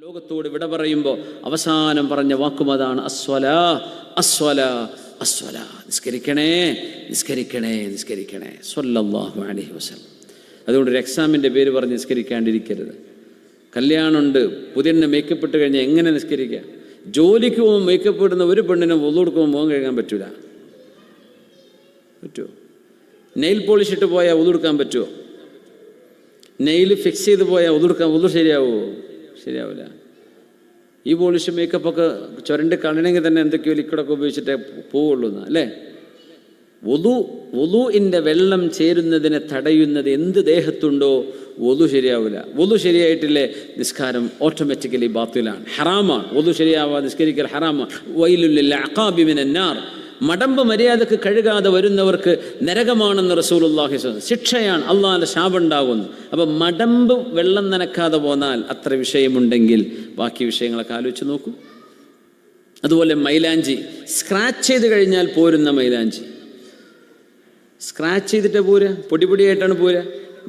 ലോകത്തോട് വിട പറയുമ്പോൾ അവസാനം പറഞ്ഞ വാക്കും അതാണ്, അസ്വലാ അസ്വലാ അസ്വലാ, നിസ്കരിക്കണേ നിസ്കരിക്കണേ നിസ്കരിക്കണേ സ്വല്ലല്ലാഹു അലൈഹി വസല്ലം. അതുകൊണ്ട് ഒരു എക്സാമിൻ്റെ പേര് പറഞ്ഞ് നിസ്കരിക്കാണ്ടിരിക്കരുത്. കല്യാണമുണ്ട്, പുതിയ മേക്കപ്പ് ഇട്ട് കഴിഞ്ഞാൽ എങ്ങനെ നിസ്കരിക്കുക? ജോലിക്ക് പോകുമ്പോൾ മേക്കപ്പ് ഇടുന്ന ഒരു പെണ്ണിനെ വുളു എടുക്കുമ്പോൾ മുഖം കഴുകാൻ പറ്റൂല. പറ്റുമോ? നെയിൽ പോളിഷ് ഇട്ട് പോയാൽ വുളു എടുക്കാൻ പറ്റുമോ? നെയിൽ ഫിക്സ് ചെയ്ത് പോയാൽ വുളു ശരിയാവുമോ? ശരിയാവില്ല. ഈ പോളിഷ് മേക്കപ്പൊക്കെ ചുരണ്ട് കളയണമെങ്കിൽ തന്നെ എന്തൊക്കെയോ ലിക്വിഡൊക്കെ ഉപയോഗിച്ചിട്ടേ പോവുള്ളൂ എന്ന്, അല്ലേ? വുളുഇൻ്റെ വെള്ളം ചേരുന്നതിനെ തടയുന്നത് എന്ത് ദേഹത്തുണ്ടോ വുളു ശരിയാവില്ല. വുളു ശരിയായിട്ടില്ലേ നിസ്കാരം ഓട്ടോമാറ്റിക്കലി ബാത്തിലാണ്, ഹറാമാണ്. വുളു ശരിയാവാതെ നിസ്കരിക്കൽ ഹറാമാണ്. വൈലുൽ ലിൽ അഖാബി മിനൻ നാർ, മടമ്പ് മര്യാദക്ക് കഴുകാതെ വരുന്നവർക്ക് നരകമാണെന്ന് റസൂലുള്ളാഹി സ്വല്ലല്ലാഹു അലൈഹി വസല്ലം. ശിക്ഷയാണ്, അള്ളാഹുവിൻ്റെ ശാപമുണ്ടാകുന്നു. അപ്പം മടമ്പ് വെള്ളം നനക്കാതെ പോന്നാൽ അത്ര വിഷയമുണ്ടെങ്കിൽ ബാക്കി വിഷയങ്ങളൊക്കെ ആലോചിച്ച് നോക്കൂ. അതുപോലെ മൈലാഞ്ചി സ്ക്രാച്ച് ചെയ്ത് കഴിഞ്ഞാൽ പോരുന്ന മൈലാഞ്ചി, സ്ക്രാച്ച് ചെയ്തിട്ട് പോരുക, പൊടിയായിട്ടാണ് പോരുക,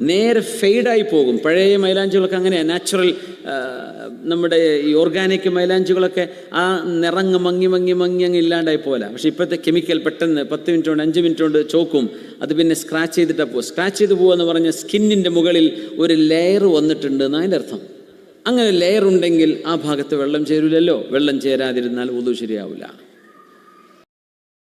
നേരെ ഫെയ്ഡായി പോകും. പഴയ മൈലാഞ്ചികളൊക്കെ അങ്ങനെയാണ്, നാച്ചുറൽ നമ്മുടെ ഈ ഓർഗാനിക് മൈലാഞ്ചികളൊക്കെ ആ നിറങ്ങ് മങ്ങി മങ്ങി മങ്ങി അങ്ങ് ഇല്ലാണ്ടായി പോലെ. പക്ഷേ ഇപ്പോഴത്തെ കെമിക്കൽ പെട്ടെന്ന് 10 മിനിറ്റ് കൊണ്ട് 5 മിനിറ്റ് കൊണ്ട് ചോക്കും. അത് പിന്നെ സ്ക്രാച്ച് ചെയ്തിട്ടാണ് പോകുക. സ്ക്രാച്ച് ചെയ്ത് പോകുക എന്ന് പറഞ്ഞാൽ സ്കിന്നിൻ്റെ മുകളിൽ ഒരു ലെയർ വന്നിട്ടുണ്ട് എന്ന് അതിൻ്റെ അർത്ഥം. അങ്ങനെ ലെയർ ഉണ്ടെങ്കിൽ ആ ഭാഗത്ത് വെള്ളം ചേരില്ലല്ലോ. വെള്ളം ചേരാതിരുന്നാൽ വുളു ശരിയാവില്ല.